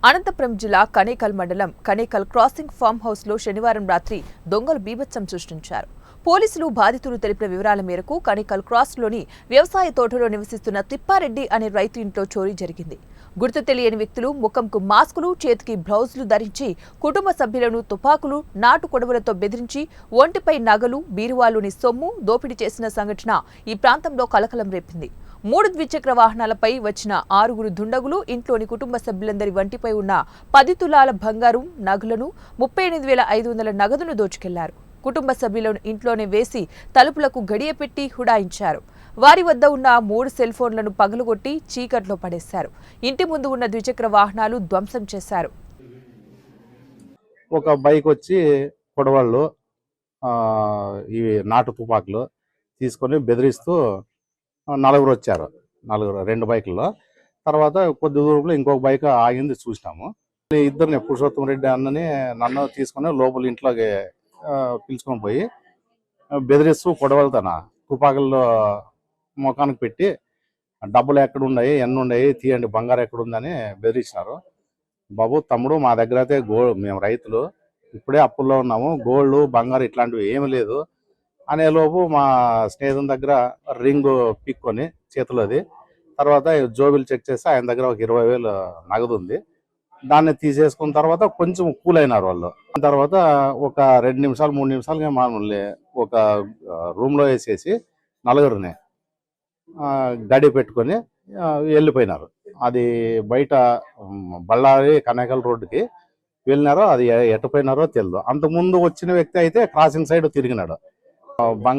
అనంతపురం జిల్లా కనేకల్ మండలం Kanekal crossing farm house లో శనివారం రాత్రి దొంగలు బీభత్సం సృష్టించారు. పోలీసులు బాధితులు తెలిపిన వివరాల మేరకు కనేకల్ క్రాస్ లోని వ్యవసాయ తోటలో నివసిస్తున్న తిప్పారెడ్డి అనే రైతు ఇంట్లో చోరీ జరిగింది. గుర్తు తెలియని వ్యక్తులు ముఖంకు మాస్కులు, చేతికి బ్లౌజులు ధరించి కుటుంబ సభ్యులను తుపాకులు, నాటు కొడవలతో బెదిరించి ఒంటిపై నగలు, బీరువాలోని సొమ్ము దోపిడీ చేసిన సంఘటన ఈ ప్రాంతంలో కలకలం రేపింది. 3 ద్విచక్ర వాహనాలపై వచ్చిన 6 దుండగులు ఇంట్లోని కుటుంబ సభ్యులందరి వంటిపై ఉన్న 10 తులాల బంగారం, నగలను, 38,500 నగదును దోచుకెళ్లారు. కుటుంబ సభ్యులను ఇంట్లోనే వేసి తలుపులకు గడియ పెట్టి హుడాయించారు. వారి వద్ద ఉన్న 3 సెల్ ఫోన్లను పగలగొట్టి చీకట్లో పడేశారు. ఇంటి ముందు ఉన్న ద్విచక్ర వాహనాలు ధ్వంసం చేశారు. ఒక బైక్ వచ్చి పొడవాళ్ళు ఇవి నాటు తుపాకులు తీసుకొని బెదిరిస్తూ 4 వచ్చారు. 2 బైకుల్లో. తర్వాత కొద్ది దూరంలో ఇంకొక బైక్ ఆగింది చూసినాము. ఇద్దరిని పురుషోత్తం రెడ్డి అన్నని నన్ను తీసుకొని లోపల ఇంట్లోకి పిలుచుకొని పోయి బెదిరిస్తూ పొడవలతన తుపాకుల్లో ముఖానికి పెట్టి డబ్బులు ఎక్కడున్నాయి, ఎన్ని ఉన్నాయి, తీయండి, బంగారం ఎక్కడుందని బెదిరించినారు. బాబు తమ్ముడు, మా దగ్గర అయితే మేము రైతులు ఇప్పుడే అప్పుల్లో ఉన్నాము, గోల్డ్ బంగారం ఇట్లాంటివి ఏమీ లేదు అనేలోపు మా స్నేహితుని దగ్గర రింగ్ పిక్కొని చేతిలోది, తర్వాత జోబులు చెక్ చేస్తే ఆయన దగ్గర ఒక 20,000 నగదు ఉంది. దాన్ని తీసేసుకున్న తర్వాత కొంచెం కూల్ అయినారు వాళ్ళు. తర్వాత ఒక 2 నిమిషాలు 3 నిమిషాలుగా మామూలు ఒక రూమ్లో వేసేసి 4 గడి పెట్టుకొని వెళ్ళిపోయినారు. అది బయట బళ్ళారి కనేకల్ రోడ్డుకి వెళ్ళినారో, అది ఎట్టుపోయినారో తెలియదు. అంతకుముందు వచ్చిన వ్యక్తి అయితే క్రాసింగ్ సైడ్ తిరిగినాడు. బంగారు